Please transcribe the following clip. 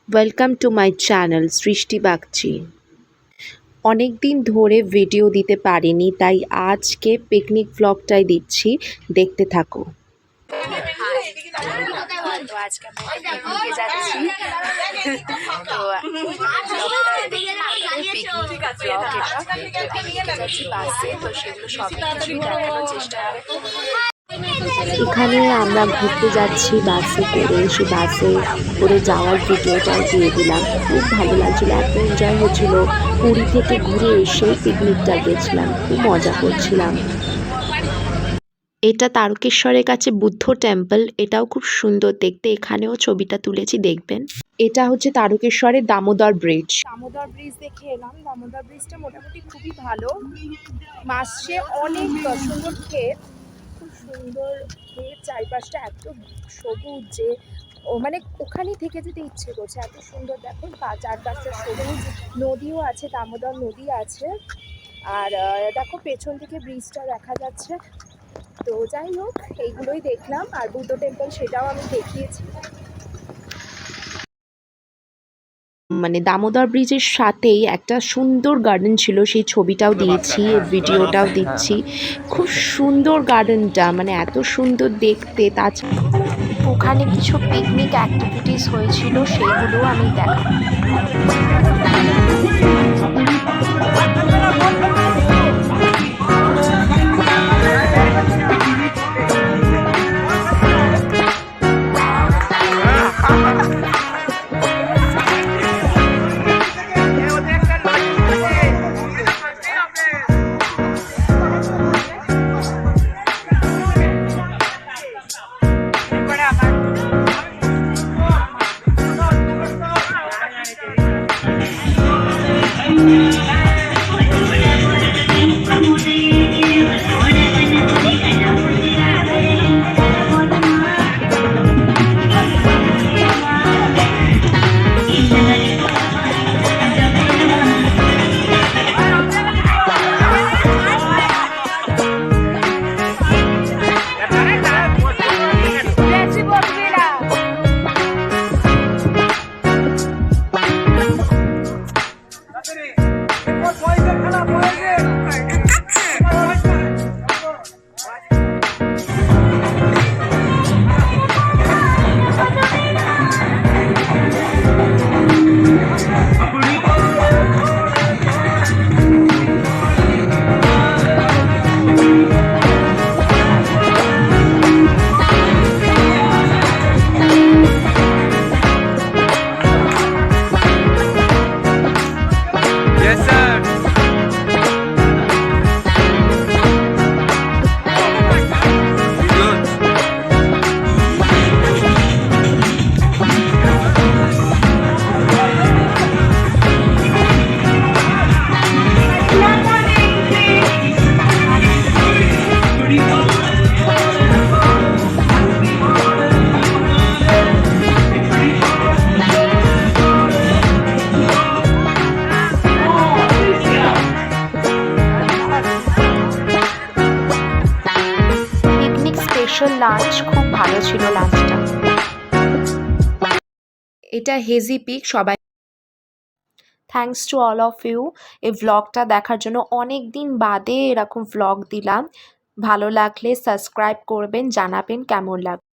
Welcome to my channel সৃষ্টি বাগচি। অনেক দিন ধরে ভিডিও দিতে পারিনি, তাই আজকে পিকনিক ব্লগটাই দিচ্ছি, দেখতে থাকো। তো আজকে আমরা পিকনিকে যাচ্ছি। তো পিকনিকে যাচ্ছি বাসে, তো সেগুলো সব কিছুই দেখানোর চেষ্টা করবো। এখানে আমরা ঘুরতে যাচ্ছি বাসে করে, সে বাসে করে যাওয়ার ভিডিওটাও দিয়ে দিলাম। খুব ভালো লাগছিল, এত এনজয় হচ্ছিল। পুরী থেকে ঘুরে এসে পিকনিকটা গেছিলাম, খুব মজা করছিলাম। এটা তারকেশ্বরের কাছে বুদ্ধ টেম্পল, এটাও খুব সুন্দর দেখতে। এখানেও ছবিটা তুলেছি, দেখবেন। এটা হচ্ছে তারকেশ্বরের দামোদর ব্রিজ। দামোদর ব্রিজ দেখে এলাম। দামোদর ব্রিজটা মোটামুটি খুবই ভালো। মাসে অনেক সুন্দর ক্ষেত, খুব সুন্দর ক্ষেত, চারিপাশটা এত সবুজ যে মানে ওখানেই থেকে যেতে ইচ্ছে করছে, এত সুন্দর। দেখো চারপাশটা সবুজ, নদীও আছে, দামোদর নদী আছে। আর দেখো পেছন থেকে ব্রিজটা দেখা যাচ্ছে। তো যাই হোক, এইগুলোই দেখলাম। আর বুদ্ধ টেম্পল সেটাও আমি দেখিয়েছি। মানে দামোদর ব্রিজের সাথেই একটা সুন্দর গার্ডেন ছিল, সেই ছবিটাও দিয়েছি, ভিডিওটাও দিচ্ছি। খুব সুন্দর গার্ডেনটা, মানে এত সুন্দর দেখতে। তাছাড়া ওখানে কিছু পিকনিক অ্যাক্টিভিটিস হয়েছিল, সেইগুলো আমি দেখাবো। লাঞ্চ খুব ভালো ছিল লাঞ্চটা। এটা হেজি পিক। সবাই thanks to all of you এই ভ্লগটা দেখার জন্য। অনেক দিন বাদে এরকম ভ্লগ দিলাম। ভালো লাগলে সাবস্ক্রাইব করবেন, জানাবেন কেমন লাগবে।